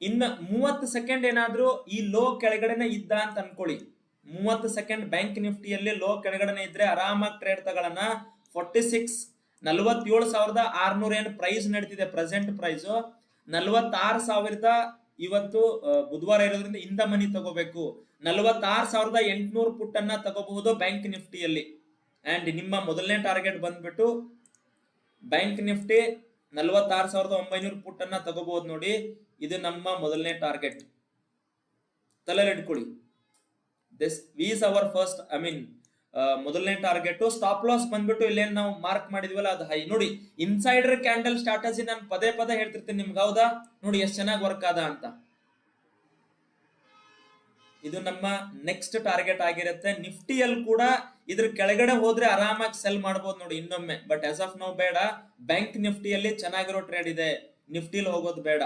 ಇನ್ನ 30 ಸೆಕೆಂಡ್ ಏನಾದ್ರೂ ಈ ಲೋ ಕೆಳಗಡೆನೆ ಇದ್ದ ಅಂತ ಅನ್ಕೊಳ್ಳಿ, 30 ಸೆಕೆಂಡ್ ಬ್ಯಾಂಕ್ ನಿಫ್ಟಿಯಲ್ಲಿ ಲೋ ಕೆಳಗಡೆನೆ ಇದ್ರೆ ಆರಾಮಾಗಿ ಟ್ರೇಡ್ ತಗೊಳ್ಳೋಣ. 47,600 ಏನು ಪ್ರೈಸ್ ನಡೀತಿದೆ, ಪ್ರೆಸೆಂಟ್ ಪ್ರೈಸ್ 46,000 ಇವತ್ತು ಬುಧವಾರ ಇರೋದ್ರಿಂದ ಇಂದ ಮನಿ ತಗೋಬೇಕು. 46,800 ಪುಟ್ ಅನ್ನ ತಗೋಬಹುದು ಬ್ಯಾಂಕ್ ನಿಫ್ಟಿಯಲ್ಲಿ. ಅಂಡ್ ನಿಮ್ಮ ಮೊದಲನೇ ಟಾರ್ಗೆಟ್ ಬಂದ್ಬಿಟ್ಟು ಬ್ಯಾಂಕ್ ನಿಫ್ಟಿ 46,900 ಪುಟ್ ಅನ್ನ ತಗೋಬಹುದು ನೋಡಿ. ಇದು ನಮ್ಮ ಮೊದಲನೇ ಟಾರ್ಗೆಟ್, ತಲೆಯಲ್ಲಿ ಇಟ್ಕೊಳ್ಳಿ. ದಿಸ್ ಈಸ್ ಅವರ್ ಫಸ್ಟ್, ಮೊದಲನೇ ಟಾರ್ಗೆಟ್. ಸ್ಟಾಪ್ ಲಾಸ್ ಬಂದ್ಬಿಟ್ಟು ಇಲ್ಲೇನ್ ನಾವು ಮಾರ್ಕ್ ಮಾಡಿದ್ವಲ್ಲ ಅದು ಹೈ ನೋಡಿ. ಇನ್ಸೈಡರ್ ಕ್ಯಾಂಡಲ್ ಸ್ಟ್ರಾಟಜಿ ನಾನು ಪದೇ ಪದೇ ಹೇಳ್ತಿರ್ತೀನಿ ನಿಮ್ಗೆ, ಹೌದಾ? ನೋಡಿ ಎಷ್ಟು ಚೆನ್ನಾಗಿ ವರ್ಕ್ ಆದ ಅಂತ. ಇದು ನಮ್ಮ ನೆಕ್ಸ್ಟ್ ಟಾರ್ಗೆಟ್ ಆಗಿರುತ್ತೆ. ನಿಫ್ಟಿಯಲ್ಲಿ ಕೂಡ ಇದ್ರ ಕೆಳಗಡೆ ಹೋದ್ರೆ ಆರಾಮಾಗಿ ಸೆಲ್ ಮಾಡಬಹುದು ನೋಡಿ ಇನ್ನೊಮ್ಮೆ. ಬಟ್ ಆಸ್ ಆಫ್ ನೌ ಬೇಡ. ಬ್ಯಾಂಕ್ ನಿಫ್ಟಿಯಲ್ಲಿ ಚೆನ್ನಾಗಿರೋ ಟ್ರೇಡ್ ಇದೆ, ನಿಫ್ಟಿಲಿ ಹೋಗೋದು ಬೇಡ.